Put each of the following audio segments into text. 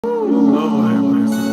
Lord have mercy.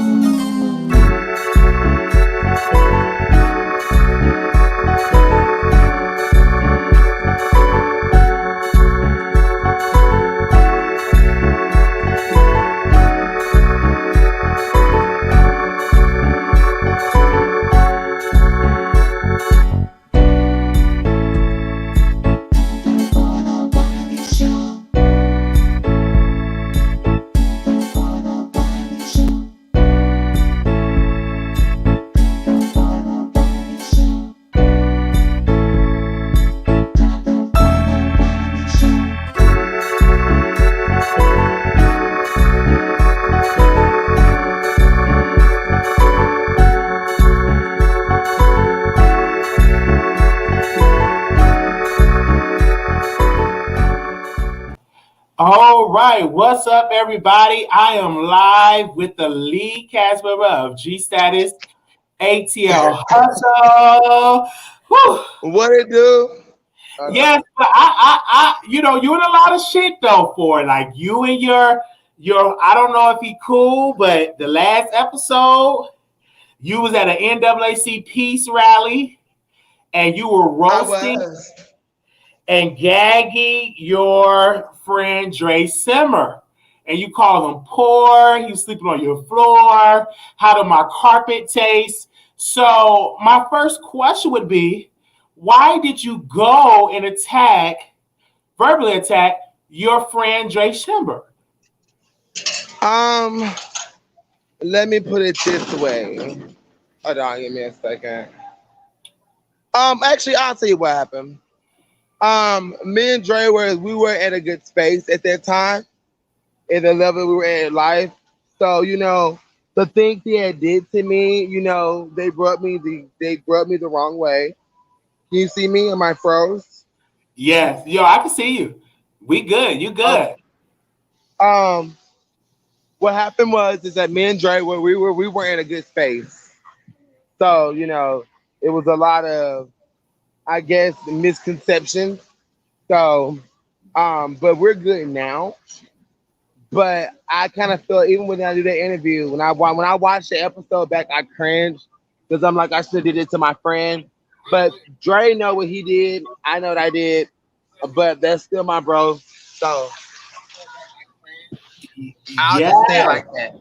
All right, what's up, everybody? I am live with the lead cast member of G Status ATL Hustle. Whew. What it do? Yes, but you in a lot of shit though. For like you and your, I don't know if he cool, but the last episode, you was at an NAAC peace rally and you were I roasting was. and gagging your friend Dre Simmer. And you called him poor, he was sleeping on your floor, how did my carpet taste? So my first question would be, why did you go and verbally attack your friend Dre Simmer? Um, Let me put it this way. Hold on, give me a second. Actually, I'll tell you what happened. Me and Dre we were at a good space at that time, in the level we were at in life. So the things he had did to me, they brought me the wrong way. Can you see me? Am I froze? Yes, yo, I can see you. We good, you Okay. good. Um, what happened was is that me and Dre we were in a good space. So it was a lot of, I guess, misconceptions. So, but we're good now. But I kind of feel even when I do that interview, when I watched the episode back, I cringed because I'm like, I should have did it to my friend. But Dre know what he did. I know what I did. But that's still my bro. So I'll just say it Yeah. like that.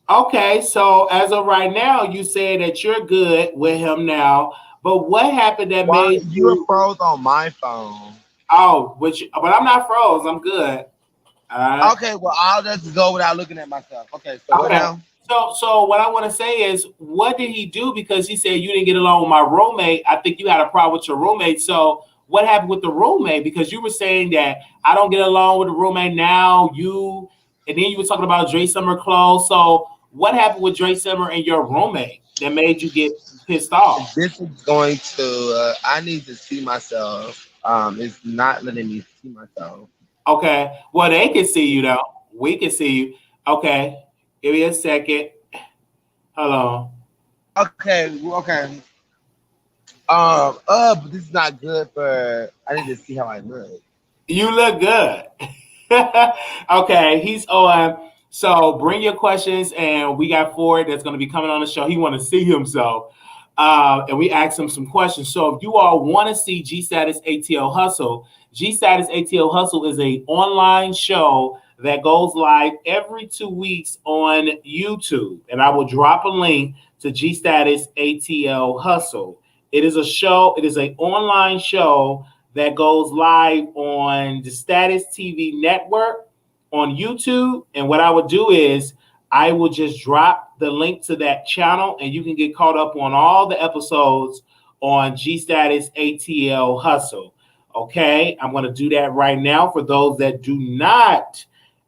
Okay, so as of right now, you say that you're good with him now. But what happened that Why made you were you? froze on my phone? But I'm not froze. I'm good. All right. Okay, well I'll just go without looking at myself. Okay, so what Okay. now? So what I want to say is, what did he do? Because he said you didn't get along with my roommate. I think you had a problem with your roommate. So what happened with the roommate? Because you were saying that I don't get along with the roommate now. And then you were talking about Dre Summer clothes. So what happened with Dre Summer and your roommate that made you get pissed off? This is going to. I need to see myself. It's not letting me see myself. Okay. Well, they can see you though. We can see you. Okay. Give me a second. Hold on. Okay, okay. But this is not good for. I need to see how I look. You look good. Okay, he's on. So bring your questions, and we got Ford that's going to be coming on the show. He want to see himself, and we asked him some questions. So if you all want to see G Status ATL Hustle, G Status ATL Hustle is a online show that goes live every 2 weeks on YouTube, and I will drop a link to G Status ATL Hustle. It is a show. It is an online show that goes live on the Status TV network on YouTube. And what I would do is I will just drop the link to that channel and you can get caught up on all the episodes on G Status ATL Hustle. Okay, I'm going to do that right now for those that do not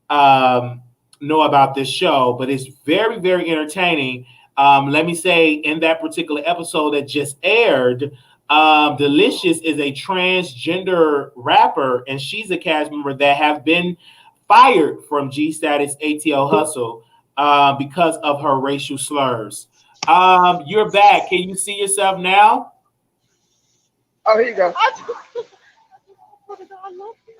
um, know about this show, but it's very, very entertaining. Let me say, in that particular episode that just aired, Delicious is a transgender rapper, and she's a cast member that have been fired from G Status ATL Hustle because of her racial slurs. You're back. Can you see yourself now? Oh, here you go.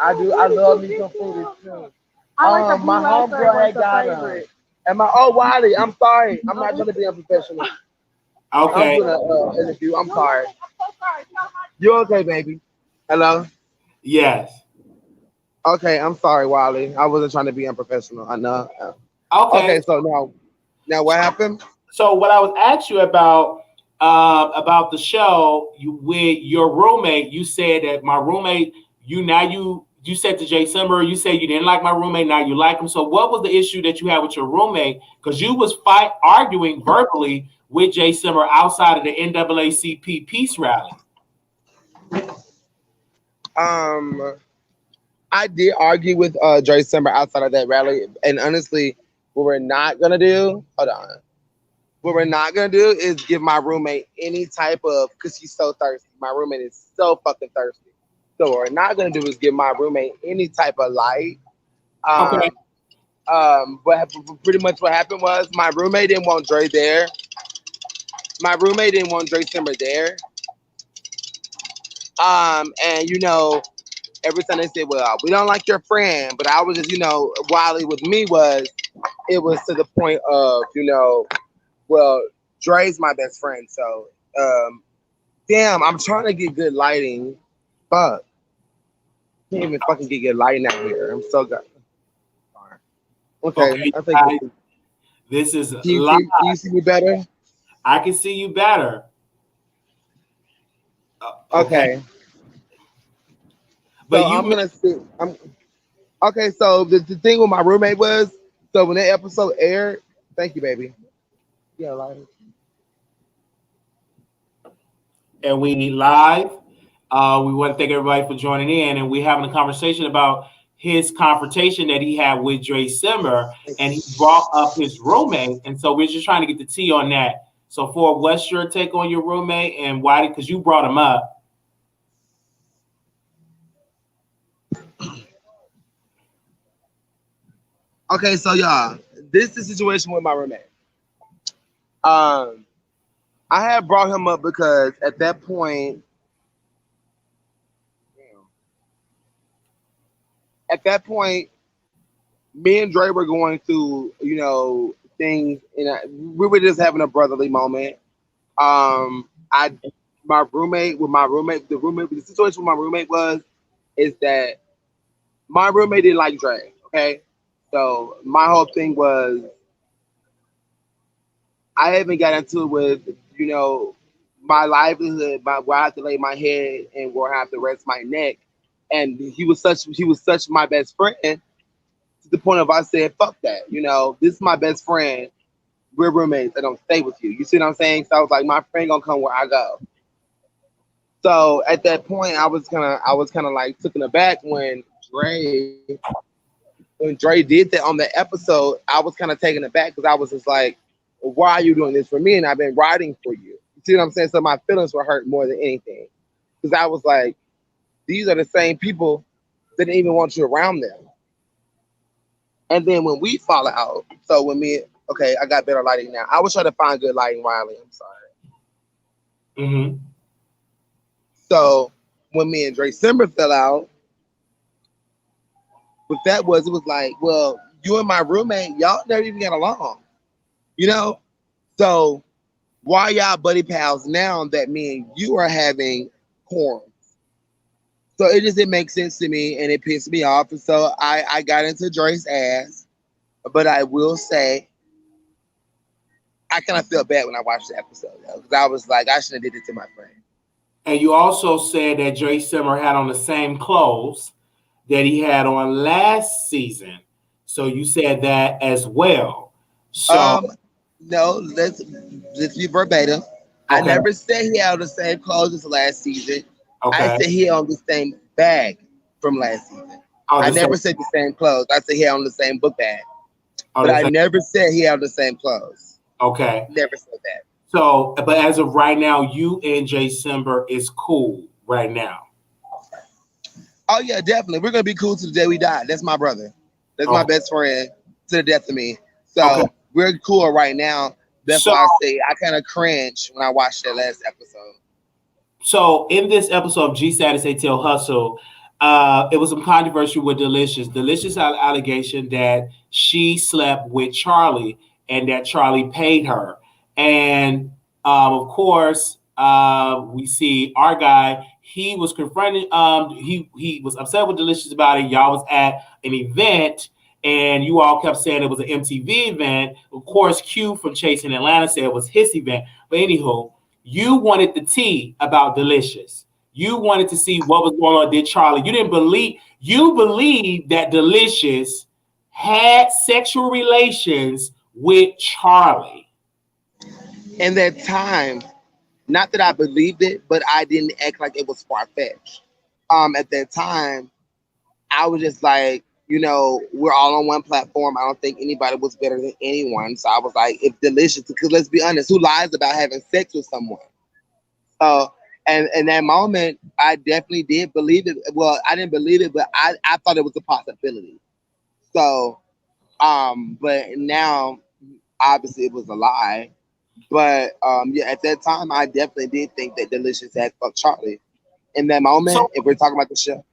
I do. I love me some food too. My homegirl had got him. And Wiley, I'm sorry. I'm not gonna be unprofessional. I'm Okay. doing an interview. I'm sorry. You okay, baby? Hello. Yes. Okay, I'm sorry, Wiley. I wasn't trying to be unprofessional. I know. Okay. Okay, so now what happened? So what I was asked you about the show, you with your roommate, you said that my roommate, you said to Jay Simber, you said you didn't like my roommate, now you like him. So what was the issue that you had with your roommate? Because you was arguing verbally with Jay Simber outside of the NAACP peace rally. I did argue with Dre Simber outside of that rally, and honestly, what we're not gonna do, hold on. What we're not gonna do is give my roommate any type of, because he's so thirsty. My roommate is so fucking thirsty. So what we're not gonna do is give my roommate any type of light. Okay. But pretty much what happened was my roommate didn't want Dre there. My roommate didn't want Dre Simber there. And every time they said, "Well, we don't like your friend," but I was just, Wiley with me it was to the point of, well, Dre's my best friend, so damn, I'm trying to get good lighting. Fuck, can't even fucking get good lighting out here. I'm so good. Okay, I think this is can you see me better? I can see you better. Okay. But so I'm gonna see. Okay. So the thing with my roommate was, so when that episode aired, thank you, baby. Yeah, lighting. And we live. We want to thank everybody for joining in, and we're having a conversation about his confrontation that he had with Dre Simber, and he brought up his roommate, and so we're just trying to get the tea on that. So, Phor, what's your take on your roommate, and why? Because you brought him up. Okay, so y'all, this is the situation with my roommate. I had brought him up because at that point, me and Dre were going through, things. We were just having a brotherly moment. The situation with my roommate is that my roommate didn't like Dre. Okay, so my whole thing was I haven't got into it with my livelihood, where I have to lay my head and where I have to rest my neck. And he was such my best friend to the point of I said, fuck that. This is my best friend. We're roommates. I don't stay with you. You see what I'm saying? So I was like, my friend gonna come where I go. So at that point, I was kind of like taken aback when Dre did that on the episode. I was kind of taken aback because I was just like, why are you doing this for me? And I've been riding for you. You see what I'm saying? So my feelings were hurt more than anything because I was like, these are the same people that didn't even want you around them. And then when we fall out, so when I got better lighting now. I was trying to find good lighting, Wiley. I'm sorry. Mm-hmm. So when me and Dre Simber fell out, what that was, it was like, well, you and my roommate, y'all never even got along. So why y'all buddy pals now that me and you are having quorums? So it just didn't make sense to me and it pissed me off. And so I got into Dre's ass. But I will say, I kind of felt bad when I watched the episode because I was like, I shouldn't have did it to my friend. And you also said that Dre Simber had on the same clothes that he had on last season. So you said that as well. So no, let's be verbatim. Okay. I never said he had the same clothes as last season. Okay. I said he had on the same bag from last season. I never said the same clothes. I said he had on the same book bag. But I never said he had the same clothes. Okay. Never said that. So, but as of right now, you and Jay Simber is cool right now. Oh yeah, definitely. We're gonna be cool to the day we die. That's my brother. That's my best friend to the death of me. So we're cool right now. That's why I say I kind of cringe when I watched that last episode. So in this episode of G Status ATL Hustle, It was some controversy with Delicious. Delicious had an allegation that she slept with Charlie and that Charlie paid her. And of course, we see our guy. He was confronting. He was upset with Delicious about it. Y'all was at an event, and you all kept saying it was an MTV event. Of course, Q from Chasing Atlanta said it was his event. But anywho, you wanted the tea about Delicious. You wanted to see what was going on. Did Charlie? You believe that Delicious had sexual relations with Charlie. In that time, not that I believed it, but I didn't act like it was far fetched. At that time, I was just like, we're all on one platform. I don't think anybody was better than anyone. So I was like, if Delicious, because let's be honest, who lies about having sex with someone? So, and in that moment, I definitely did believe it. Well, I didn't believe it, but I thought it was a possibility. So, but now, obviously, it was a lie. But yeah, at that time, I definitely did think that Delicious had fucked Charlie. In that moment, So if we're talking about the show,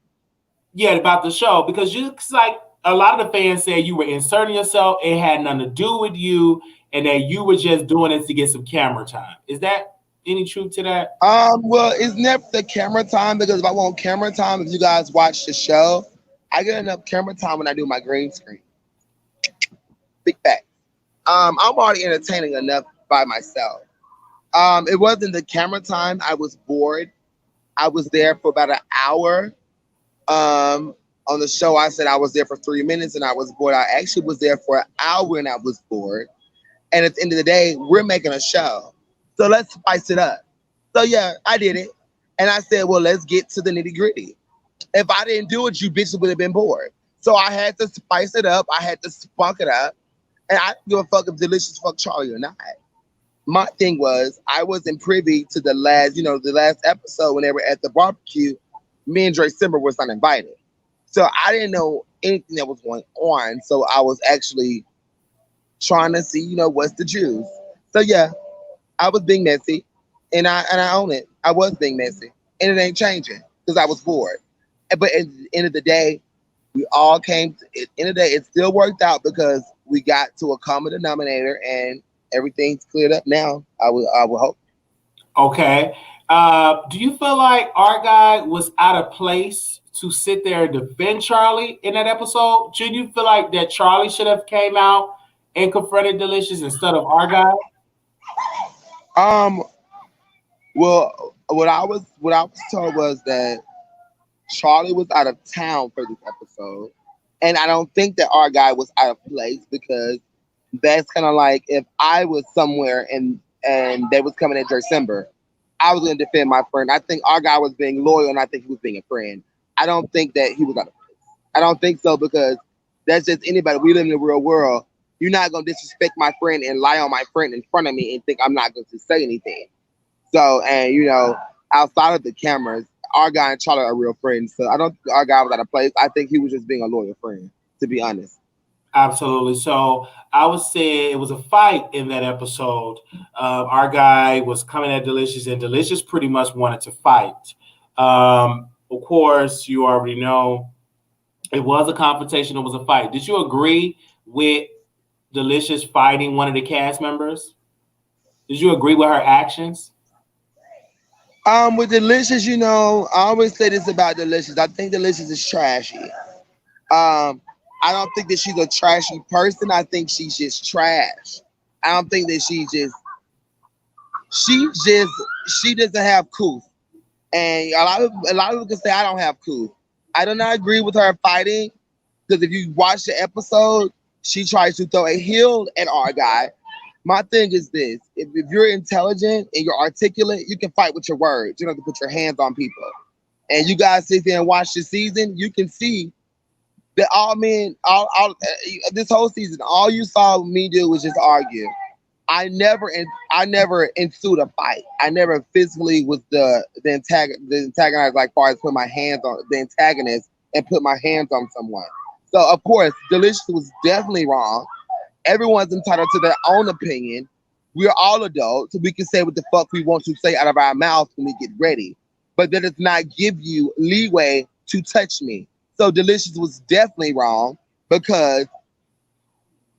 yeah, about the show because you it's like a lot of the fans said you were inserting yourself. It had nothing to do with you, and that you were just doing it to get some camera time. Is that any truth to that? well, it's never the camera time because if I want camera time, if you guys watch the show, I get enough camera time when I do my green screen. Big fact. I'm already entertaining enough by myself. It wasn't the camera time. I was bored. I was there for about an hour. On the show, I said I was there for 3 minutes and I was bored. I actually was there for an hour and I was bored. And at the end of the day, we're making a show. So let's spice it up. So yeah, I did it. And I said, well, let's get to the nitty gritty. If I didn't do it, you bitches would have been bored. So I had to spice it up. I had to spunk it up. And I don't give a fuck if Delicious fuck Charlie or not. My thing was, I wasn't privy to the last episode when they were at the barbecue. Me and Dre Simber was not invited. So I didn't know anything that was going on. So I was actually trying to see, what's the juice. So yeah, I was being messy and I own it. I was being messy. And it ain't changing because I was bored. But at the end of the day, we all came to at the end of the day, it still worked out because we got to a common denominator and everything's cleared up now. I would hope. Okay. Do you feel like our guy was out of place to sit there and defend Charlie in that episode? Should you feel like that Charlie should have came out and confronted Delicious instead of our guy? Um, well, what I was told was that Charlie was out of town for this episode, and I don't think that our guy was out of place because that's kind of like if I was somewhere and they was coming in December, I was going to defend my friend. I think our guy was being loyal, and I think he was being a friend. I don't think that he was out of place. I don't think so because that's just anybody. We live in the real world. You're not going to disrespect my friend and lie on my friend in front of me and think I'm not going to say anything. So, and outside of the cameras, our guy and Charlie are real friends. So I don't think our guy was out of place. I think he was just being a loyal friend, to be honest. Absolutely. So I would say it was a fight in that episode. Our guy was coming at Delicious, and Delicious pretty much wanted to fight. Of course, you already know it was a confrontation. It was a fight. Did you agree with Delicious fighting one of the cast members? Did you agree with her actions? With Delicious, I always say this about Delicious. I think Delicious is trashy. I don't think that she's a trashy person. I think she's just trash. I don't think that she doesn't have couth. And a lot of people can say I don't have couth. I do not agree with her fighting because if you watch the episode, she tries to throw a heel at our guy. My thing is this: if you're intelligent and you're articulate, you can fight with your words. You don't have to put your hands on people. And you guys sit there and watch the season, you can see that all men, all this whole season, all you saw me do was just argue. I never ensued a fight. I never physically was the antagonist, like far as put my hands on the antagonist and put my hands on someone. So of course, Delicious was definitely wrong. Everyone's entitled to their own opinion. We're all adults, so we can say what the fuck we want to say out of our mouths when we get ready. But that does not give you leeway to touch me. So Delicious was definitely wrong because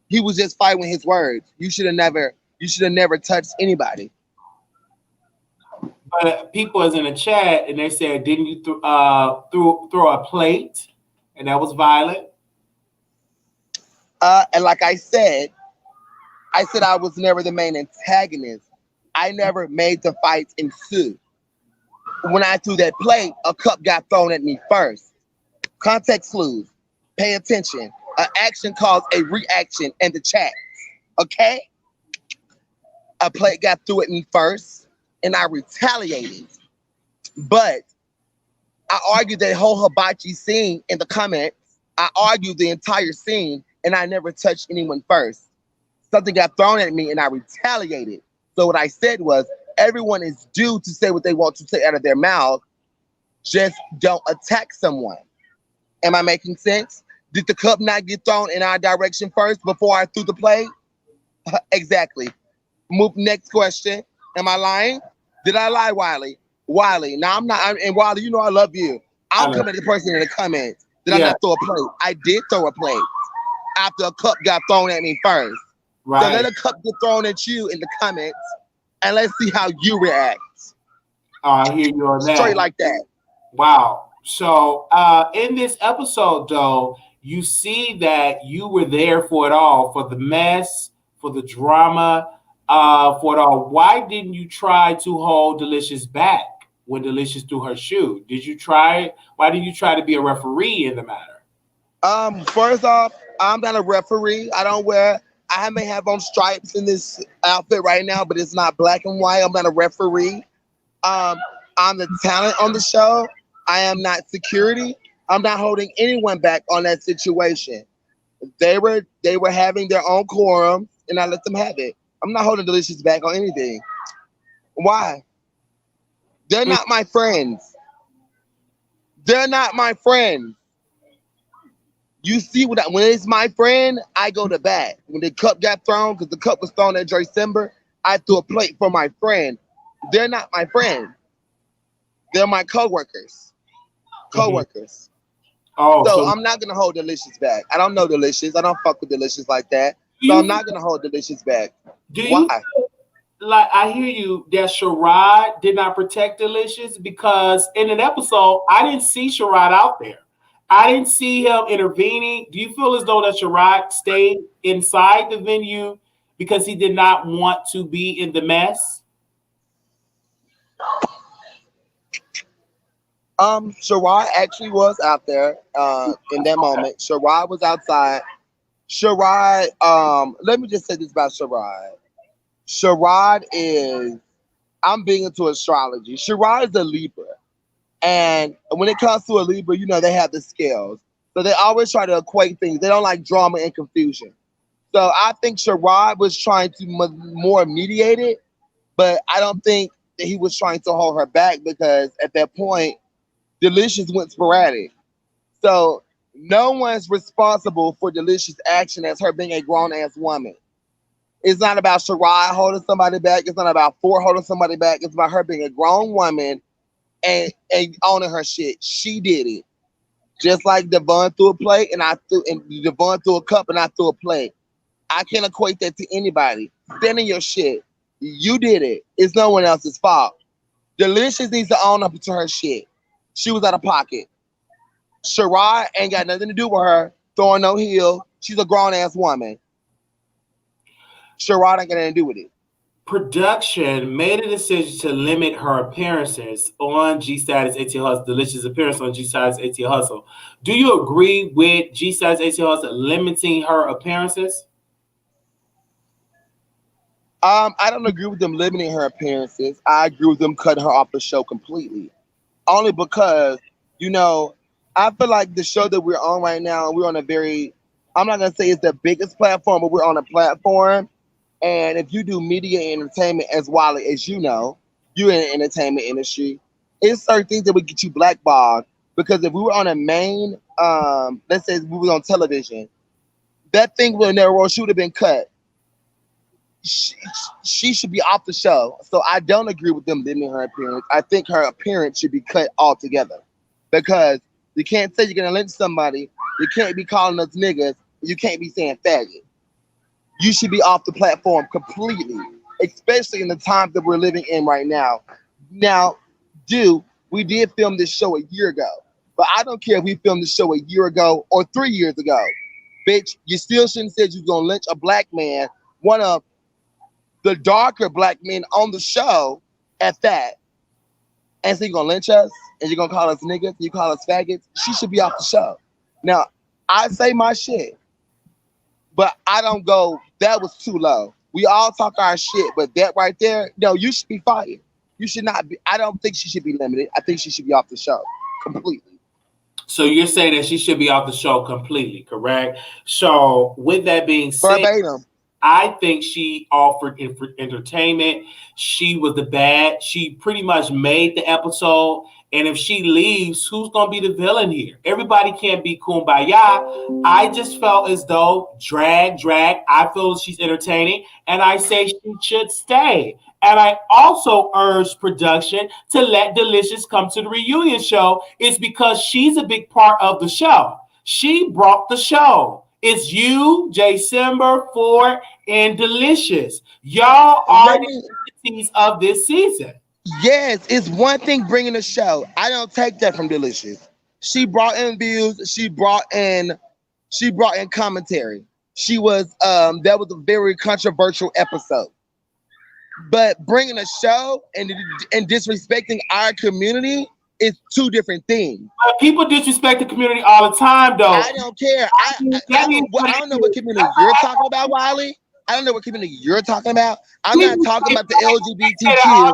he was just fighting his words. You should have never touched anybody. But people was in the chat and they said, "Didn't you throw a plate?" And that was violent. And like I said I was never the main antagonist. I never made the fights ensue. When I threw that plate, a cup got thrown at me first. Context clues. Pay attention. An action caused a reaction in the chat. Okay? A plate got thrown at me first, and I retaliated. But I argued that whole hibachi scene in the comments. I argued the entire scene, and I never touched anyone first. Something got thrown at me, and I retaliated. So what I said was, everyone is due to say what they want to say out of their mouth. Just don't attack someone. Am I making sense? Did the cup not get thrown in our direction first before I threw the plate? Exactly. Move next question. Am I lying? Did I lie, Wiley? Wiley. Now I'm not. And Wiley, you know I love you. I I'm know. coming at the person in the comments. Did I Yeah. not throw a plate? I did throw a plate after a cup got thrown at me first. So Right. let a cup get thrown at you in the comments, and let's see how you react. Oh, I hear you on that. Straight like that. Wow. So in this episode, though, you see that you were there for it all, for the mess, for the drama, for it all. Why didn't you try to hold Delicious back when Delicious threw her shoe? Did you try? Why didn't you try to be a referee in the matter? First off, I'm not a referee. I may have on stripes in this outfit right now, but it's not black and white. I'm not a referee. Um, I'm the talent on the show. I am not security. I'm not holding anyone back on that situation. They were having their own quorum, and I let them have it. I'm not holding Delicious back on anything. Why? They're not my friends. They're not my friends. You see when it's my friend, I go to bat. When the cup got thrown, because the cup was thrown at December, I threw a plate for my friend. They're not my friend. They're my coworkers. Coworkers. Oh, So so I'm not gonna hold Delicious back. I don't know Delicious. I don't fuck with Delicious like that. do So I'm you not gonna hold Delicious back. do you Why? like? I hear you that Sherrod did not protect Delicious because in an episode I didn't see Sherrod out there. I didn't see him intervening. Do you feel as though that Sherrod stayed inside the venue because he did not want to be in the mess? Sherrod actually was out there in that moment. Sherrod was outside. Sherrod, let me just say this about Sherrod. Sherrod is, I'm big into astrology. Sherrod is a Libra. And when it comes to a Libra, they have the scales. So they always try to equate things. They don't like drama and confusion. So I think Sherrod was trying to more mediate it, but I don't think that he was trying to hold her back because at that point, Delicious went sporadic. So no one's responsible for Delicious' action as her being a grown ass woman. It's not about Sherrod holding somebody back. It's not about Phor holding somebody back. It's about her being a grown woman and owning her shit. She did it. Just like Devon threw a plate and Devon threw a cup and I threw a plate. I can't equate that to anybody. Stand in your shit. You did it. It's no one else's fault. Delicious needs to own up to her shit. She was out of pocket. Sherrod ain't got nothing to do with her throwing no heel. She's a grown ass woman. Sherrod ain't got nothing to do with it. Production made a decision to limit her appearances on G Status ATL Hustle, Delicious appearance on G Status ATL Hustle. Do you agree with G Status ATL Hustle limiting her appearances? I don't agree with them limiting her appearances. I agree with them cutting her off the show completely. Only because, I feel like the show that we're on right now, we're on a very, I'm not gonna say it's the biggest platform, but we're on a platform. And if you do media and entertainment as Wiley, as you know, you're in the entertainment industry, it's certain things that would get you blackballed. Because if we were on a main, let's say we were on television, that thing would never, she would have been cut. She should be off the show. So I don't agree with them limiting her appearance. I think her appearance should be cut altogether because You can't say you're gonna lynch somebody. You can't be calling us niggas. You can't be saying faggot. You should be off the platform completely, especially in the times that we're living in right now. Now, we did film this show a year ago, but I don't care if we filmed this show a year ago or 3 years ago. Bitch, you still shouldn't have said you was gonna lynch a black man, one of the darker black men on the show at that. And so you're gonna lynch us and you're gonna call us niggas, you call us faggots. She should be off the show. Now, I say my shit, but I don't go, that was too low. We all talk our shit, but that right there, no, you should be fired. You should not be. I don't think she should be limited. I think she should be off the show completely. So you're saying that she should be off the show completely, correct? So with that being said, Verbatim. I think she offered entertainment. She was the bad. She pretty much made the episode. And if she leaves, who's going to be the villain here? Everybody can't be kumbaya. I just felt as though drag. I feel she's entertaining. And I say she should stay. And I also urge production to let Delicious come to the reunion show. It's because she's a big part of the show. She brought the show. It's you, Jay Simber, Phor, and Delicious. Y'all are the entities of this season. Yes, it's one thing bringing a show. I don't take that from Delicious. She brought in views. She brought in commentary. She was that was a very controversial episode. But bringing a show and disrespecting our community is two different things. But people disrespect the community all the time, though. I don't care. I don't know what community you're talking about, Wiley. I don't know what community you're talking about. I'm not talking about the LGBTQ.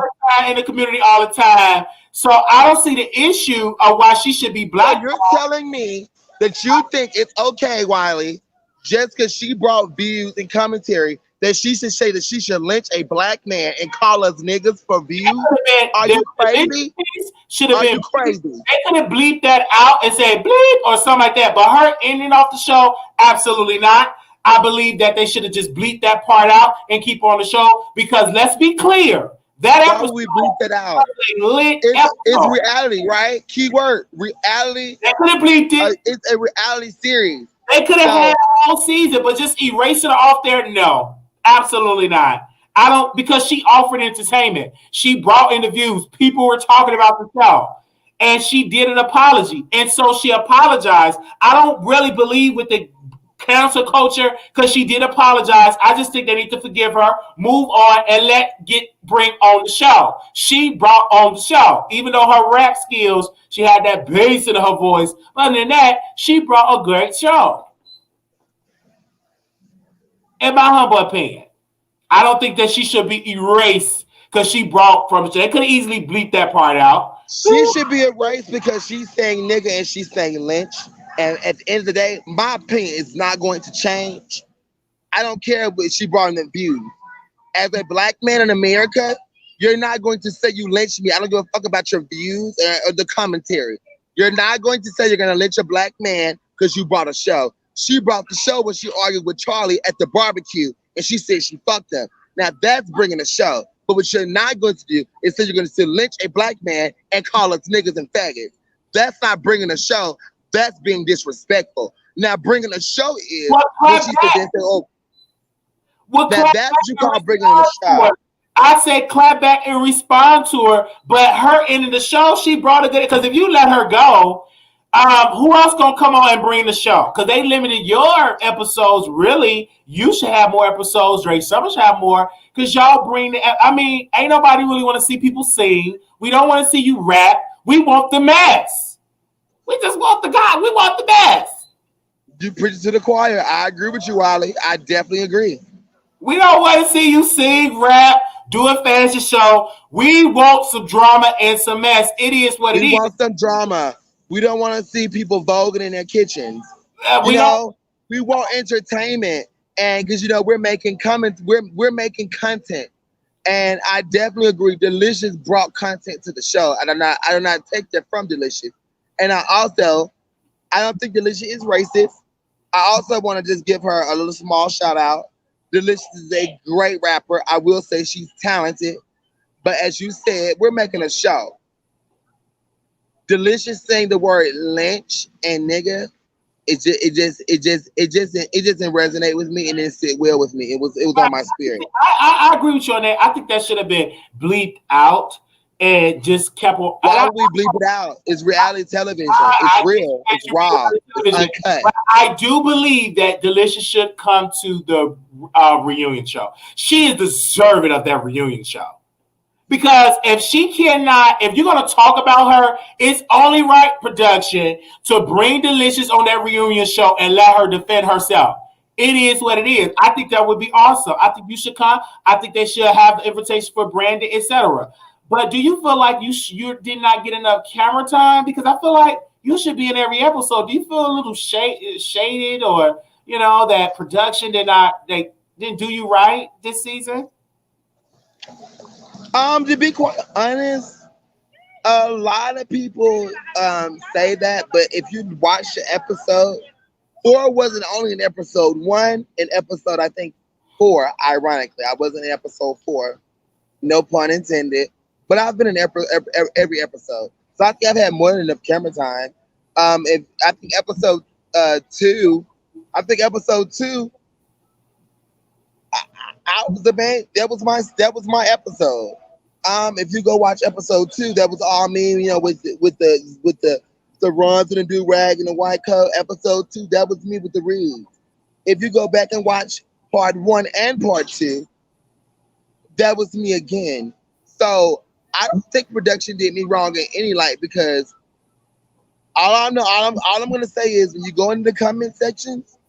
In the community all the time. So I don't see the issue of why she should be black. So you're telling me that you think it's okay, Wiley, just because she brought views and commentary, that she should say that she should lynch a black man and call us niggas for views? Are you crazy? Should have been crazy. They could have bleeped that out and said bleep or something like that. But her ending off the show, absolutely not. I believe that they should have just bleeped that part out and keep her on the show, because let's be clear. That episode, we bleeped it out. It's reality, right? Keyword reality. They could have bleeped it. It's a reality series. They could have had a whole season, but just erasing her off there, no. Absolutely not. I don't, because she offered entertainment. She brought interviews. People were talking about the show. And she did an apology. And so she apologized. I don't really believe with the cancel culture because she did apologize. I just think they need to forgive her, move on, and bring on the show. She brought on the show. Even though her rap skills, she had that bass in her voice. But other than that, she brought a great show. In my humble opinion, I don't think that she should be erased because she brought from the show. They could have easily bleeped that part out. She should be erased because she's saying nigga and she's saying lynch. And at the end of the day, my opinion is not going to change. I don't care what she brought in the views. As a black man in America, you're not going to say you lynched me. I don't give a fuck about your views or the commentary. You're not going to say you're going to lynch a black man because you brought a show. She brought the show when she argued with Charlie at the barbecue, and she said she fucked him. Now that's bringing a show. But what you're not going to do is say you're going to still lynch a black man and call us niggas and faggots. That's not bringing a show. That's being disrespectful. Now bringing a show is when she said, that's what you call bringing a show. I say clap back and respond to her, but her ending the show, she brought a good, because if you let her go, who else gonna come on and bring the show? Because they limited your episodes. Really, you should have more episodes. Dre Summer should have more, because y'all bring ain't nobody really want to see people sing. We don't want to see you rap. We want the mess. We just want the God. We want the mess. You preach it to the choir. I agree with you, Wiley. I definitely agree. We don't want to see you sing, rap, do a fantasy show. We want some drama and some mess. It is what it is. We want some drama. We don't want to see people voguing in their kitchens. We want entertainment, and because we're making comments, we're making content, and I definitely agree. Delicious brought content to the show, and I do not take that from Delicious. And I don't think Delicious is racist. I also want to just give her a little small shout out. Delicious is a great rapper. I will say she's talented, but as you said, we're making a show. Delicious saying the word lynch and nigga, it just didn't resonate with me and didn't sit well with me. It was on my spirit. I agree with you on that. I think that should have been bleeped out and just kept on. Why would we bleep it out? It's reality television. It's I think real. that It's should be raw. It's television. uncut. But I do believe that Delicious should come to the reunion show. She is deserving of that reunion show. Because if she cannot, if you're going to talk about her, it's only right, production, to bring Delicious on that reunion show and let her defend herself. It is what it is. I think that would be awesome. I think you should come. I think they should have the invitation for Brandon, etc. But do you feel like you did not get enough camera time? Because I feel like you should be in every episode. Do you feel a little shaded, or that production they didn't do you right this season? To be quite honest, a lot of people say that, but if you watch the episode, Phor wasn't only in episode 1, in episode I think 4. Ironically, I wasn't in episode 4, no pun intended. But I've been in every episode, so I think I've had more than enough camera time. If I think episode 2, I was the man. That was my episode. If you go watch episode 2, that was all me. With the runs and the do rag and the white coat. Episode 2, that was me with the reeds. If you go back and watch part 1 and part 2, that was me again. So I don't think production did me wrong in any light, because all I'm gonna say is, when you go into the comment sections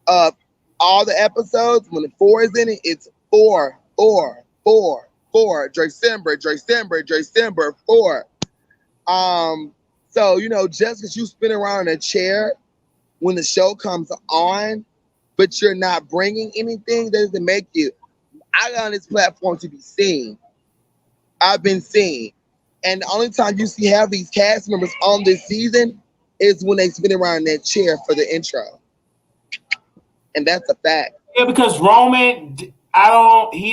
of all the episodes, when the Phor is in it, it's Phor, December, Phor. So just because you spin around in a chair when the show comes on, but you're not bringing anything, that doesn't make you. I got on this platform to be seen. I've been seen. And the only time you have these cast members on this season is when they spin around in that chair for the intro. And that's a fact. Yeah, because Roman, he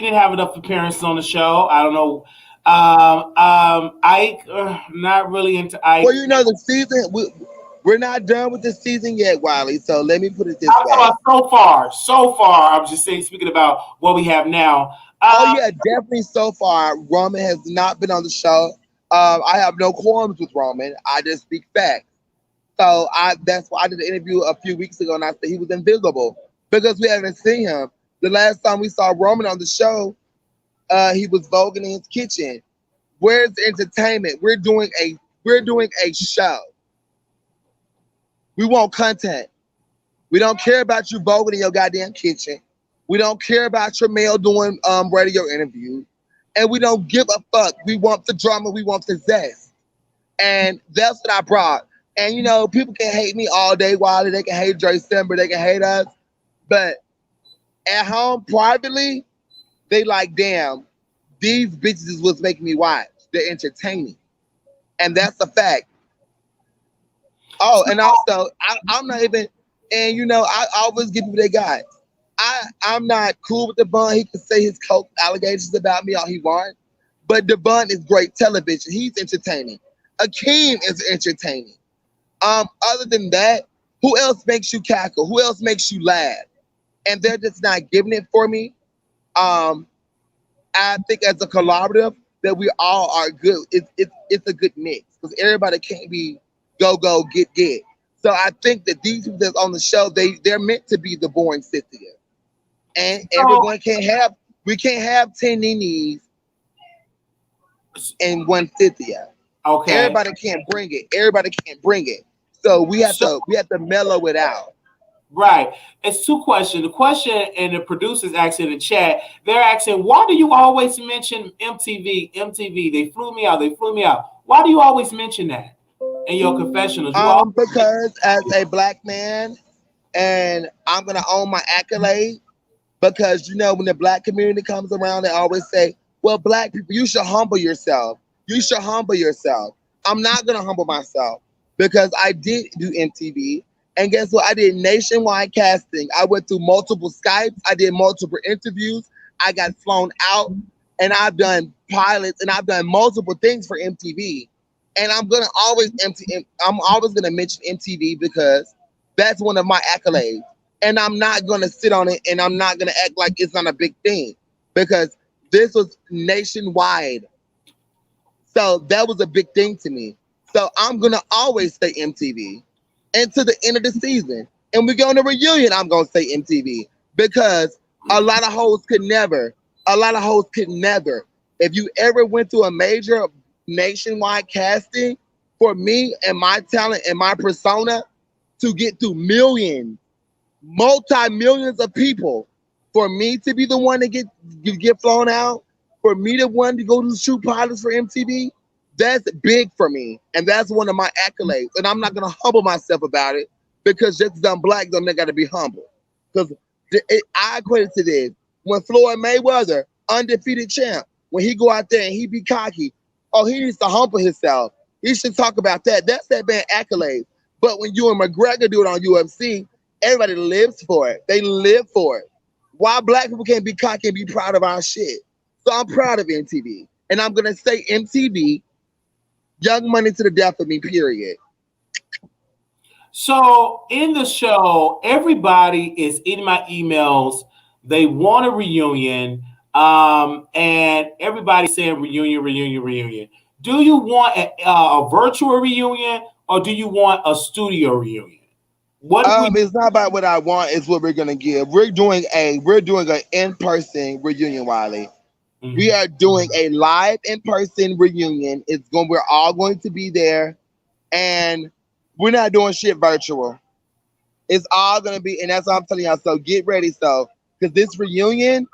didn't have enough appearances on the show. I don't know. Ike, not really into Ike. Well, the season, we're not done with the season yet, Wiley. So let me put it this way. So far, I'm just saying, speaking about what we have now. Oh yeah, definitely. So far, Roman has not been on the show. I have no qualms with Roman. I just speak facts. So that's why I did an interview a few weeks ago, and I said he was invisible because we haven't seen him. The last time we saw Roman on the show, he was voguing in his kitchen. Where's the entertainment? We're doing a show. We want content. We don't care about you voguing in your goddamn kitchen. We don't care about your male doing radio interviews. And we don't give a fuck. We want the drama. We want the zest. And that's what I brought. And, people can hate me all day, Wiley. They can hate December. They can hate us. But at home, privately, they like, damn, these bitches is what's making me watch. They're entertaining. And that's a fact. Oh, and also, I'm not even, and, I always give people they got. I'm not cool with Devon. He can say his coke allegations about me all he wants. But Devon is great television. He's entertaining. Akeem is entertaining. Other than that, who else makes you cackle? Who else makes you laugh? And they're just not giving it for me. I think as a collaborative that we all are good. It's a good mix, because everybody can't be go, get. So I think that these people that's on the show, they're meant to be the boring Cynthia. And everyone we can't have 10 Ninis and one Cynthia. Okay. Everybody can't bring it. So we have to mellow it out. Right. It's 2 questions. The question, and the producers asking in the chat, they're asking, why do you always mention MTV? They flew me out. Why do you always mention that in your confessionals? Because as a black man, and I'm going to own my accolade, because, when the black community comes around, they always say, well, black people, you should humble yourself. I'm not going to humble myself, because I did do MTV. And guess what? I did nationwide casting. I went through multiple Skypes. I did multiple interviews. I got flown out, and I've done pilots, and I've done multiple things for MTV. And I'm always gonna mention MTV because that's one of my accolades. And I'm not gonna sit on it and I'm not gonna act like it's not a big thing because this was nationwide. So that was a big thing to me. So I'm gonna always say MTV. And to the end of the season. And we go on a reunion, I'm gonna say MTV. Because a lot of hoes could never, a lot of hoes could never. If you ever went to a major nationwide casting, for me and my talent and my persona to get through millions, multi-millions of people, for me to be the one to get flown out, for me the one to go to shoot pilots for MTV, that's big for me. And that's one of my accolades. And I'm not gonna humble myself about it because just because I'm black, don't mean I gotta be humble. Because I equate it to this. When Floyd Mayweather, undefeated champ, when he go out there and he be cocky, oh, he needs to humble himself. He should talk about that. That's that band accolade. But when you and McGregor do it on UFC, everybody lives for it. They live for it. Why black people can't be cocky and be proud of our shit? So I'm proud of MTV. And I'm gonna say MTV, Young Money to the death of me, period. So in the show, everybody is in my emails. They want a reunion, and everybody's saying reunion, reunion, reunion. Do you want a virtual reunion or do you want a studio reunion? What if we? It's not about what I want, it's what we're gonna give. We're doing an in-person reunion, Wiley. We Mhm. are doing a live in-person reunion. We're all going to be there, and we're not doing shit virtual. It's all gonna be, and that's what I'm telling y'all. So get ready, because this reunion,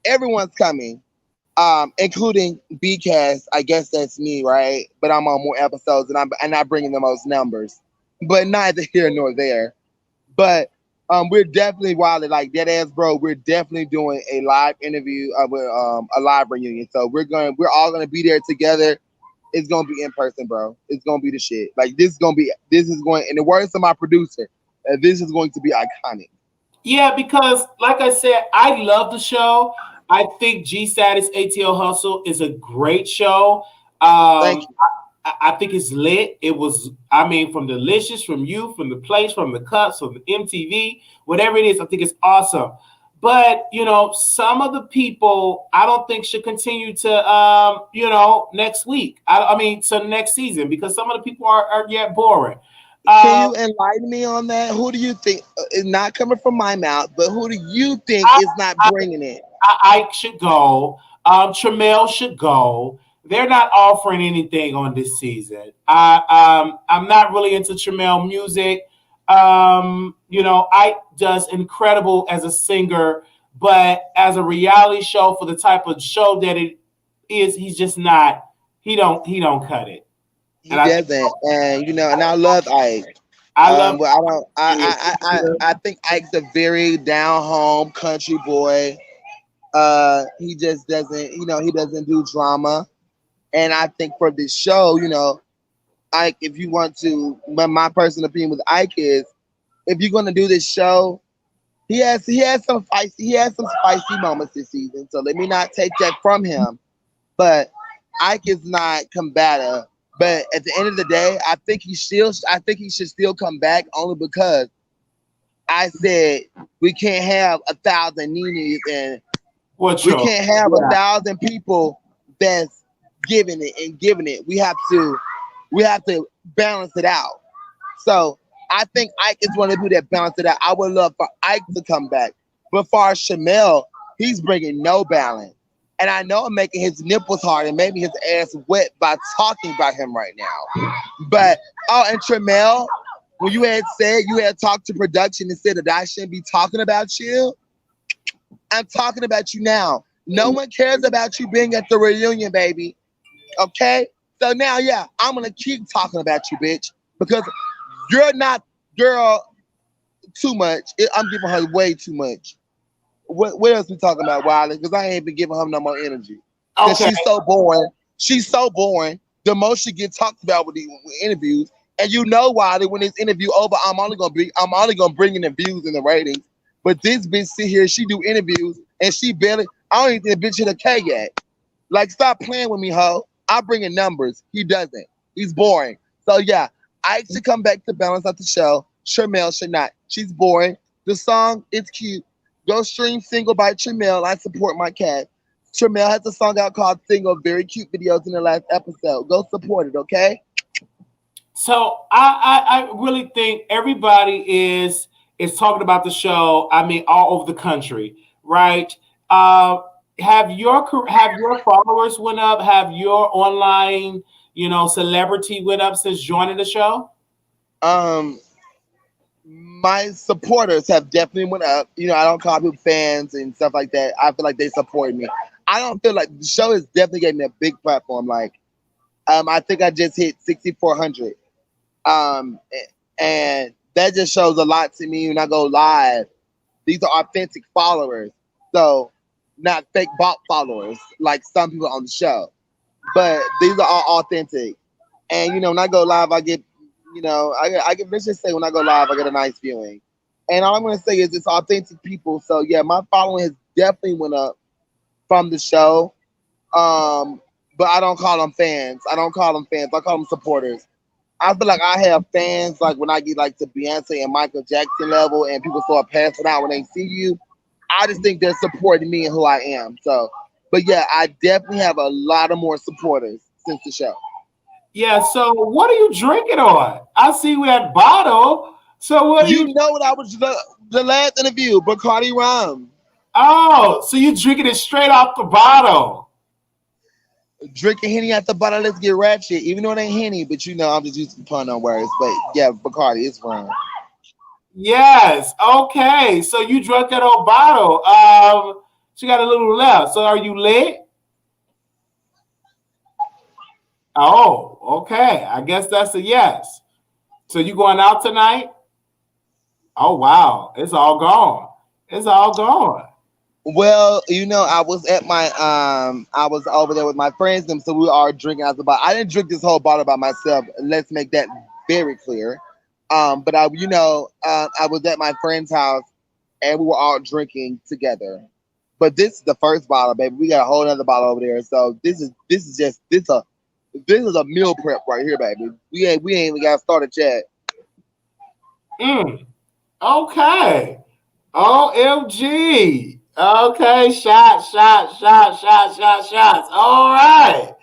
everyone's coming, including BCast. I guess that's me, right? But I'm on more episodes, and I'm not bringing the most numbers. But neither here nor there. But we're definitely Wiley, like dead ass bro. We're definitely doing a live interview with a live reunion. So we're all gonna be there together. It's gonna be in person, bro. It's gonna be the shit. Like this is going. In the words of my producer, this is going to be iconic. Yeah, because like I said, I love the show. I think G Status ATL Hustle is a great show. Thank you. I think it's lit. It was, I mean, from Delicious, from you, from the place, from the cuts, from the MTV, whatever it is, I think it's awesome. But some of the people I don't think should continue to, next week. I mean, to next season because some of the people are yet boring. Can Um, you enlighten me on that? Who do you think is not coming from my mouth, but who do you think I, is not I, bringing it? Ike should go. Tramel should go. They're not offering anything on this season. I'm not really into Tramel music. Ike does incredible as a singer, but as a reality show for the type of show that it is, he's just not. He don't cut it. He And I think doesn't, and and I love Ike. I love. But I don't. I think Ike's a very down home country boy. He just doesn't. He doesn't do drama. And I think for this show, Ike, if you want to, my personal opinion with Ike is, if you're gonna do this show, he has some spicy moments this season. So let me not take that from him. But Ike is not combative. But at the end of the day, I think he should still come back only because I said we can't have 1,000 Nenes and What we show? can't have Yeah. 1,000 people that's giving it and giving it. We have to balance it out. So I think Ike is one of the people that balance it out. I would love for Ike to come back. But for Shamel, he's bringing no balance. And I know I'm making his nipples hard and maybe his ass wet by talking about him right now. But, and Tramel, when you had said you had talked to production and said that I shouldn't be talking about you, I'm talking about you now. No one cares about you being at the reunion, baby. Okay? So now, yeah, I'm going to keep talking about you, bitch, because you're not, girl, too much. I'm giving her way too much. What else we talking about, Wiley? Because I ain't been giving her no more energy. Because Okay. she's so boring. She's so boring. The most she gets talked about with the interviews. And you know, Wiley, when this interview over, I'm only gonna bring in the views and the ratings. But this bitch sit here, she do interviews, and she barely. I don't even think the bitch hit a K yet. Like, stop playing with me, ho. I bring in numbers. He doesn't. He's boring. So yeah, I should come back to balance out the show. Tremel should not. She's boring. The song is cute. Go stream Single by Tremel. I support my cat. Tremel has a song out called Single. Very cute videos in the last episode. Go support it, okay? So I really think everybody is talking about the show. I mean, all over the country, right? Uh, have your followers went up? Have your online, celebrity went up since joining the show? Um, my supporters have definitely went up. I don't call people fans and stuff like that. I feel like they support me. I don't feel like the show has definitely gave me a big platform. Like, I think I just hit 6,400. Um, and that just shows a lot to me when I go live. These are authentic followers, so not fake bot followers like some people on the show. But these are all authentic. And when I go live, I get, let's just say when I go live, I get a nice viewing. And all I'm gonna say is it's authentic people. So yeah, my following has definitely went up from the show. But I don't call them fans. I don't call them fans. I call them supporters. I feel like I have fans like when I get like to Beyonce and Michael Jackson level, and people start passing out when they see you. I just think they're supporting me and who I am. So, but yeah, I definitely have a lot of more supporters since the show. Yeah. So what are you drinking on? I see that bottle. So what are You you? know what I was the last interview, Bacardi rum. Oh, so you drinking it straight off the bottle? Drinking Henny at the bottle, let's get ratchet. Even though it ain't Henny, but I'm just using pun on words. But yeah, Bacardi, it's rum. Yes. Okay. So you drunk that whole bottle. She got a little left. So are you lit? Oh, okay. I guess that's a yes. So you going out tonight? Oh wow. It's all gone. It's all gone. Well, I was at I was over there with my friends, and so we are drinking out the bottle. I didn't drink this whole bottle by myself. Let's make that very clear. But I was at my friend's house, and we were all drinking together. But this is the first bottle, baby. We got a whole other bottle over there. So this is a meal prep right here, baby. We ain't even got started yet. Mm. Okay. OMG. Okay. Shots. All right.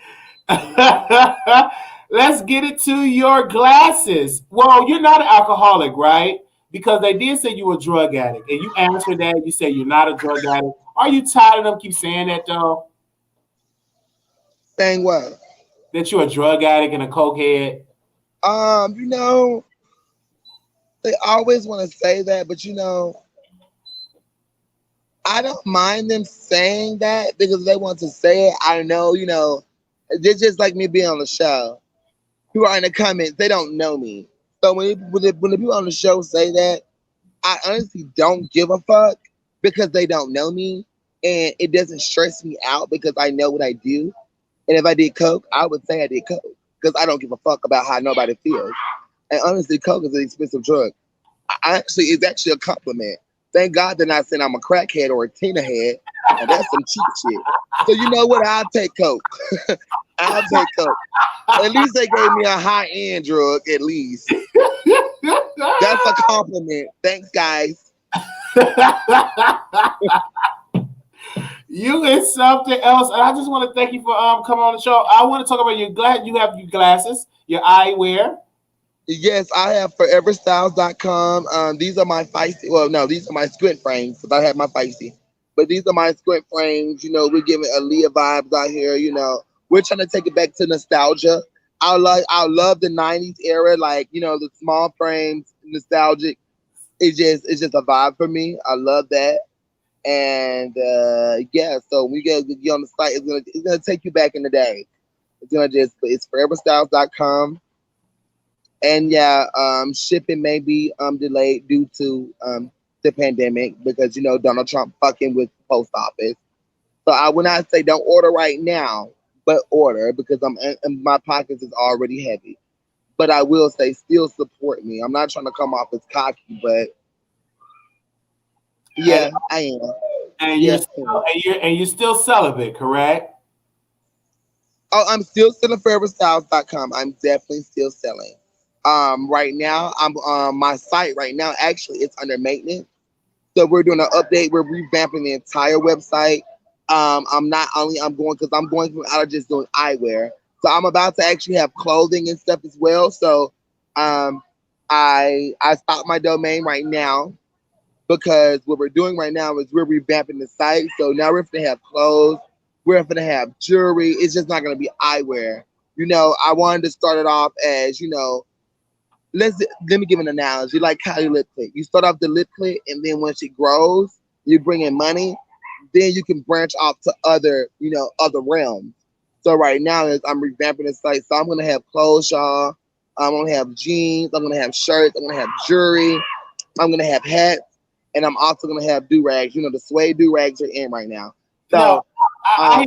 Let's get it to your glasses. Well, you're not an alcoholic, right? Because they did say you were a drug addict, and you answered that. You say you're not a drug addict. Are you tired of them keep saying that though? Saying what? That you're a drug addict and a cokehead? Um, you know, they always want to say that, but I don't mind them saying that because they want to say it. I know, it's just like me being on the show. People are in the comments, they don't know me. So when the people on the show say that, I honestly don't give a fuck because they don't know me, and it doesn't stress me out because I know what I do. And if I did coke, I would say I did coke because I don't give a fuck about how nobody feels. And honestly, coke is an expensive drug. It's actually a compliment. Thank God they're not saying I'm a crackhead or a Tina head. And that's some cheap shit. So you know what? I'll take coke. I'll take coke. At least they gave me a high end drug. At least that's a compliment. Thanks, guys. You is something else, and I just want to thank you for coming on the show. I want to talk about your glass. You have your glasses, your eyewear. Yes, I have foreverstyles.com. These are my feisty. Well, no, these are my squint frames because I have my feisty. But these are my squint frames. We're giving Aaliyah vibes out here. We're trying to take it back to nostalgia. I love the '90s era, like the small frames, nostalgic. It's just a vibe for me. I love that. And yeah, so we get on the site. It's gonna take you back in the day. It's foreverstyles.com. And yeah, shipping may be delayed due to the pandemic because Donald Trump fucking with the post office. So I would not say don't order right now, but order because and my pockets is already heavy. But I will say still support me. I'm not trying to come off as cocky, but And, yeah, I am. and you're Yes, still, and you're still celibate, correct? Oh, I'm still selling foreverstyles.com. I'm definitely still selling. Right now, I'm my site right now. Actually, it's under maintenance. So we're doing an update. We're revamping the entire website. I'm not only I'm going because I'm going from out of just doing eyewear. So I'm about to actually have clothing and stuff as well. So um, I stopped my domain right now because what we're doing right now is we're revamping the site. So now we're going to have clothes, we're going to have jewelry. It's just not going to be eyewear. You know, I wanted to start it off as, you know, let me give an analogy, like Kylie lip kit. You start off the lip kit, and then once it grows, you bring in money. Then you can branch off to other, you know, other realms. So right now is I'm revamping the site. So I'm gonna have clothes, y'all. I'm gonna have jeans. I'm gonna have shirts. I'm gonna have jewelry. I'm gonna have hats, and I'm also gonna have do rags. You know, the suede do rags are in right now. No, So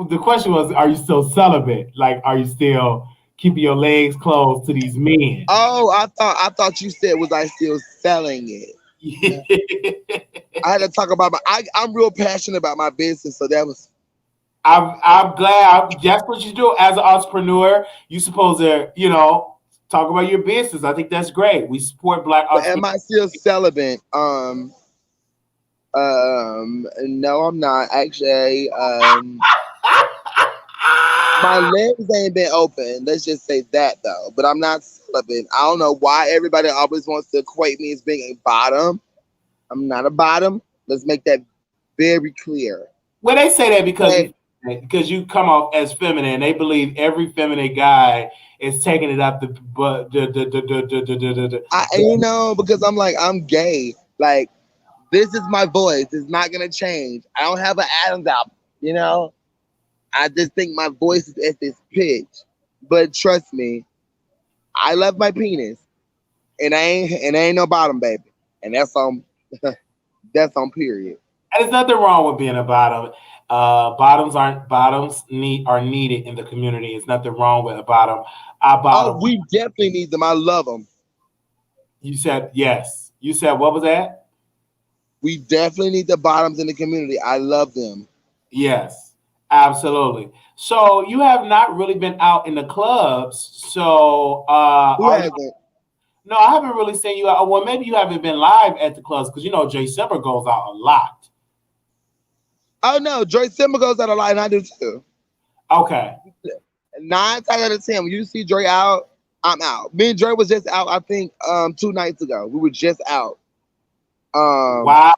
the question was, are you still celibate? Like, are you still keeping your legs closed to these men? oh, I thought you said was I still selling it. I had to talk about I'm real passionate about my business, so that was. I'm glad. That's what you do as an entrepreneur. You supposed to, talk about your business. I think that's great. We support Black But am entrepreneurs. I still celibate? No, I'm not actually. My legs ain't been open. Let's just say that though. But I'm not celibate. I don't know why everybody always wants to equate me as being a bottom. I'm not a bottom. Let's make that very clear. Well, they say that Hey, because you come off as feminine. They believe every feminine guy is taking it up the but you know, because I'm like I'm gay. Like this is my voice. It's not gonna change. I don't have an Adam's apple. You know. I just think my voice is at this pitch. But trust me, I love my penis, and I ain't no bottom baby, and that's on that's on period. there's nothing wrong with being a bottom. Bottoms are needed in the community. There's nothing wrong with a bottom. I Oh, bottom. we definitely need them. I love them. You said yes. You said what was that? We definitely need the bottoms in the community. I love them. Yes, absolutely. So you have not really been out in the clubs. So Who are you? hasn't? No, I haven't really seen you out. Well, maybe you haven't been live at the clubs because Jay Simmer goes out a lot. Oh no, Joy Simba goes out a lot, and I do too. Okay. 9 times out of 10, when you see Dre out, I'm out. Me and Dre was just out, I think, 2 nights ago. We were just out. Um, Wow.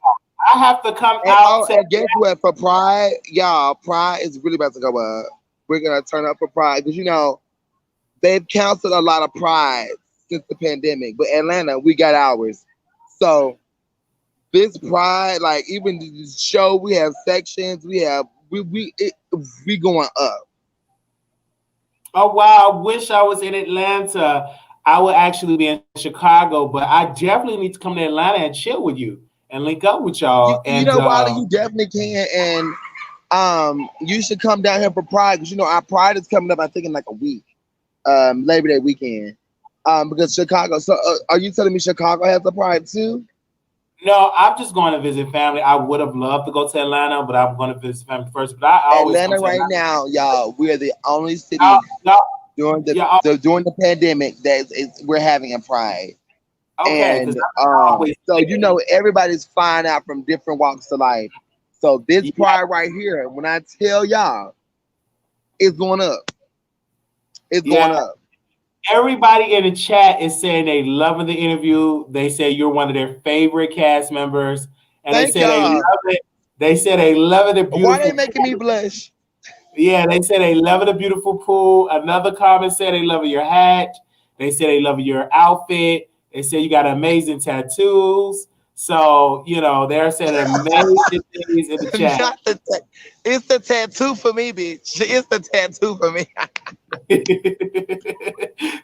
I have to come and out oh, to. and guess what? For Pride, y'all, Pride is really about to go up. We're gonna turn up for Pride because they've canceled a lot of Pride since the pandemic, but Atlanta, we got ours. So this Pride, like even the show, we have sections, we going up. Oh wow! I wish I was in Atlanta. I would actually be in Chicago, but I definitely need to come to Atlanta and chill with you and link up with You, y'all. you And know, Wiley, you definitely can, and you should come down here for Pride because our Pride is coming up. I think in like a week, Labor Day weekend. Because Chicago. So, are you telling me Chicago has a Pride too? no, I'm just going to visit family. I would have loved to go to Atlanta, but I'm going to visit family first. But I always come Atlanta to right Atlanta. now, y'all, we're the only Y'all, city y'all, during yeah, during the pandemic that we're having a Pride. okay, because And I always so say, everybody's flying out from different walks of life. So this yeah, Pride right here, when I tell y'all, it's going up. It's going yeah. up. Everybody in the chat is saying they loving the interview. They say you're one of their favorite cast members, and they Thank say they y'all. love it. They say they love it. The Why they beautiful making me pool. blush? Yeah, they say they love it. The beautiful pool. Another comment said they love your hat. They say they love your outfit. They say you got amazing tattoos. So they're saying amazing things in the chat. Not it's the tattoo for me, bitch. It's the tattoo for me.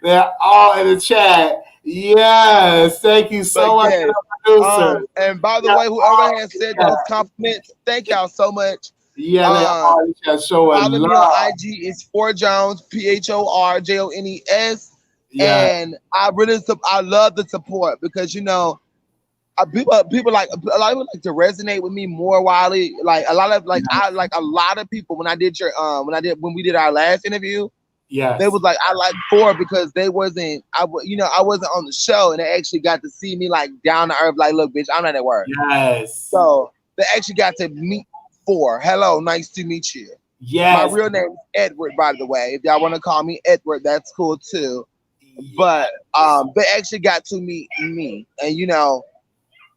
They're all in the chat. Yes, thank you But so much, yes. producer. And by the Yeah, way, whoever has said those compliments, thank y'all so much. yeah, they Um, all just showing Follow me on love. IG. It's Phor Jones, PHORJONES. Yeah, And I love the support because people like a lot of people like to resonate with me more, Wiley. Like a lot of Yes. a lot of people when we did our last interview, they Yes. was like I like Phor because they wasn't I wasn't on the show and they actually got to see me like down to earth like look bitch I'm not at work. Yes. So they actually got to meet Phor. Hello, nice to meet you. My Yes. real name is Edward, by the way. If y'all want to call me Edward, that's cool too. But Yes. they actually got to meet me, and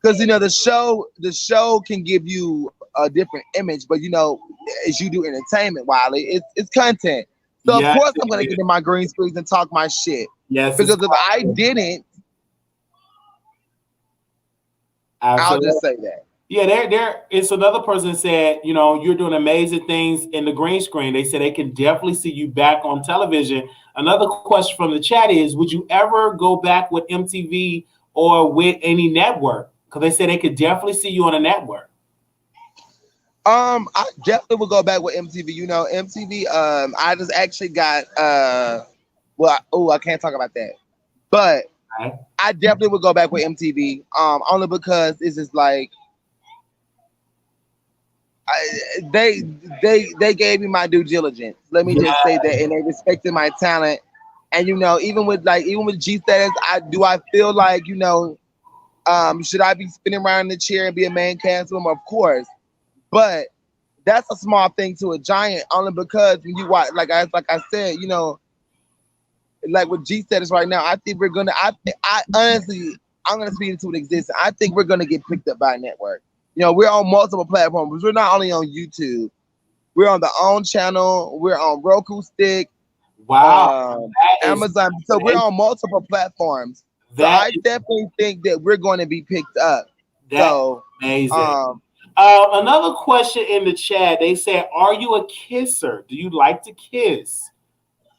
because the show can give you a different image, but as you do entertainment, Wiley, it's content. So of Yes, course I'm it gonna is. get in my green screens and talk my shit. Yes, it's Because if I content. didn't, I'll Absolutely. just say that. Yeah, there. It's another person that said, you're doing amazing things in the green screen. They said they can definitely see you back on television. Another question from the chat is, would you ever go back with MTV or with any network? Because they said they could definitely see you on a network. I definitely would go back with MTV. MTV. I just actually got well, oh, I can't talk about that, but Right? I definitely would go back with MTV. Only because it's just like they they gave me my due diligence. Let me just say Yeah. that, and they respected my talent. And even with G status, I feel like should I be spinning around in the chair and be a main cast member? Of course, but that's a small thing to a giant. Only because when you watch, like I said, like with G status right now, I think we're gonna. I honestly, I'm gonna speak into an existence. I think we're gonna get picked up by a network. We're on multiple platforms. We're not only on YouTube. We're on the own channel. We're on Roku Stick, Wow. That is Amazon. So we're on multiple platforms. So that I is definitely think that we're going to be picked up. that So amazing. um, Another question in the chat. They said, "Are you a kisser? Do you like to kiss?"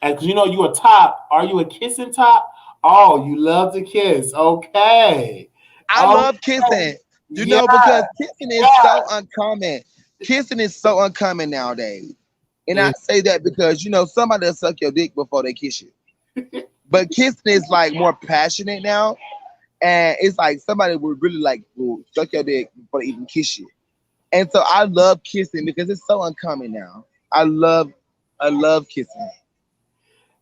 Because you a top. Are you a kissing top? Oh, you love to kiss. Okay. I Oh, love kissing. yeah, Because kissing is yeah. so uncommon. Kissing is so uncommon nowadays. And I It- say that because somebody will suck your dick before they kiss you. But kissing is like more passionate now. And it's like somebody would really like will suck your dick before they even kiss you. And so I love kissing because it's so uncommon now. I love kissing.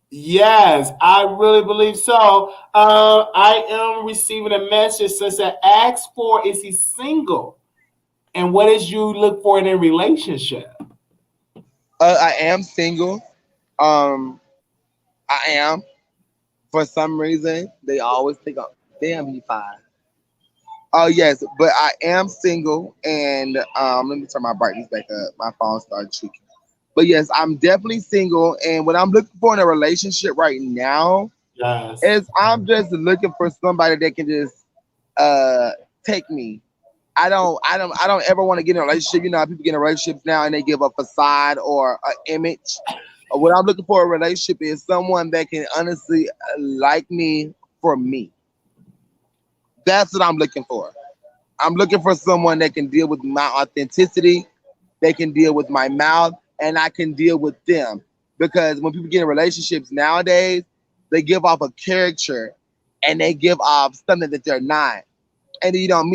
yes, I really believe so. I am receiving a message that says, "Ask for is he single, and what did you look for in a relationship?" I am single. Um, I am. For some reason, they always think, oh, damn, he fine. Oh yes, but I am single, and let me turn my brightness back up. My phone started tweaking. But yes, I'm definitely single, and what I'm looking for in a relationship right now Yes. is I'm just looking for somebody that can just uh take me. I don't ever want to get in a relationship. You know how people get in relationships now and they give a facade or an image. What I'm looking for in a relationship is someone that can honestly like me for me. That's what I'm looking for. I'm looking for someone that can deal with my authenticity, they can deal with my mouth, and I can deal with them. Because when people get in relationships nowadays, they give off a character and they give off something that they're not. And you don't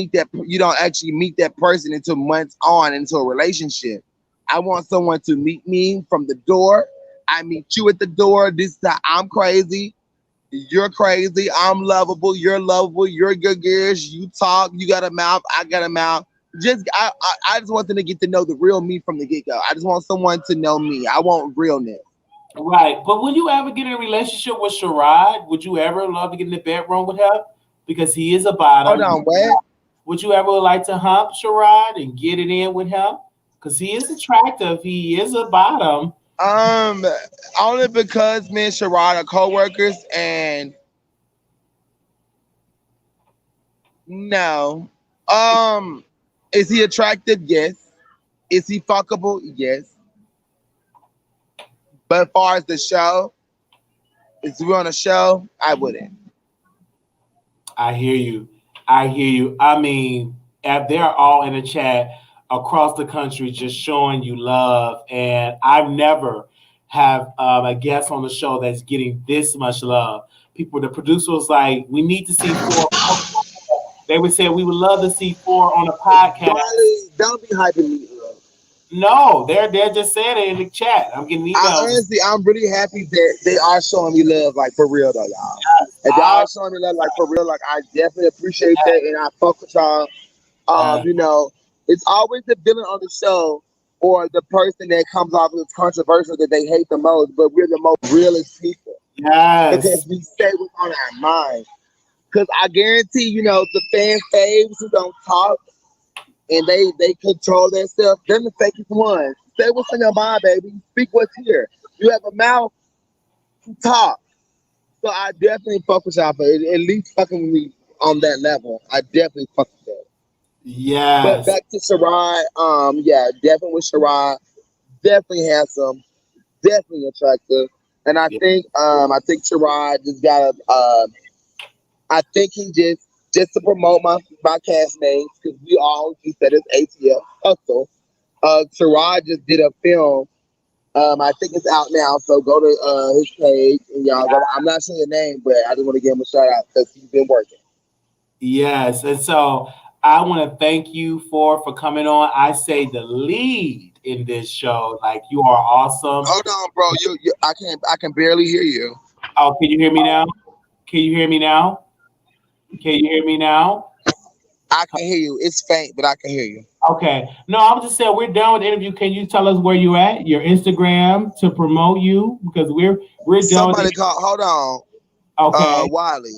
actually meet that person until months on into a relationship. I want someone to meet me from the door. I meet you at the door. This is how I'm crazy. You're crazy. I'm lovable. You're lovable. You're good girls. You talk. You got a mouth. I got a mouth. I just want them to get to know the real me from the get go. I just want someone to know me. I want realness. Right. But will you ever get in a relationship with Sherrod? Would you ever love to get in the bedroom with him? Because he is a Hold bottom. on, what? Would you ever like to hump Sherrod and get it in with him? Because he is attractive. He is a bottom. Um, Only because me and Sherrod are co-workers, and no. Um, is he attractive? Yes. Is he fuckable? Yes. But as far as the show, if we on a show, I wouldn't. I hear you. I hear you. I mean, they're all in the chat across the country just showing you love. And I've never have a guest on the show that's getting this much love. The producer was like, we need to see four. They would say we would love to see Phor on a podcast. Wiley, don't be hyping me up. No, they're just saying it in the chat. I'm getting emails. I'm really happy that they are showing me love, like for real though, y'all. If y'all are showing me love, like for real, like I definitely appreciate that, and I fuck with y'all. You know, it's always the villain on the show or the person that comes off as controversial that they hate the most, but we're the most realest people because Yes. we say what's on our mind. Because I guarantee, you know, the fan faves who don't talk and they control their stuff, they're the fakest ones. Say what's on your mind, baby. Speak what's here. You have a mouth to talk. So I definitely fuck with y'all for at least fucking with me on that level. I definitely fuck with that. But Yes. back to Sherrod, yeah, definitely with Sherrod, definitely handsome, definitely attractive, and I think Sherrod just got a. I think he just to promote my castmates because we all just said it's ATL hustle. Sherrod just did a film. I think it's out now, so go to his page and y'all go. I'm not saying your name, but I just want to give him a shout out because he's been working. Yes. And so I want to thank you for coming on. I say the lead in this show. Like you are awesome. Hold on, bro. I can barely hear you. Oh, can you hear me now? Can you hear me now? Can you hear me now? I can hear you. It's faint, but I can hear you. Okay. No, I'm just saying we're done with the interview. Can you tell us where you at? Your Instagram to promote you because we're done with Somebody the call. Hold on, okay. Wiley.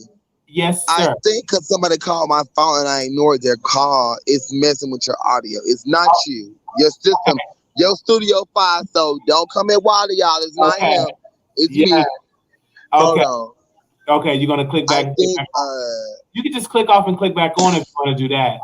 Yes, I sir. think because somebody called my phone and I ignored their call, it's messing with your audio. It's not you. Your system, your Studio 5. So don't come at Wiley, y'all. It's not Okay. him. It's Yeah. me. Hold Okay. on. Okay. You're gonna click I back. think You can just click off and click back on if you want to do that.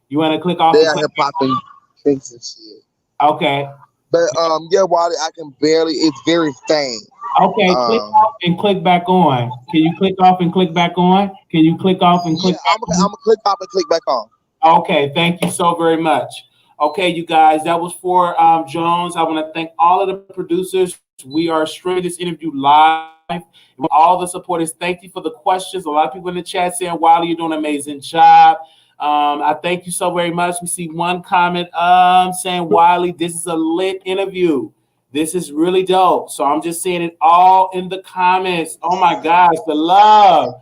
You want to click off they and out click here popping drinks and shit. okay. But yeah, Wiley, I can barely. It's very faint. Okay, click Um, off and click back on. Can you click off and click back on? Can you click off and yeah, click I'm back gonna on? I'm gonna click off and click back on. Okay, thank you so very much. Okay, you guys, that was for Jones. I want to thank all of the producers. We are streaming this interview live. With all the supporters, thank you for the questions. A lot of people in the chat saying, Wiley, you're doing an amazing job. I thank you so very much. We see one comment saying, Wiley, this is a lit interview. This is really dope. So I'm just saying it all in the comments. Oh my gosh, the love,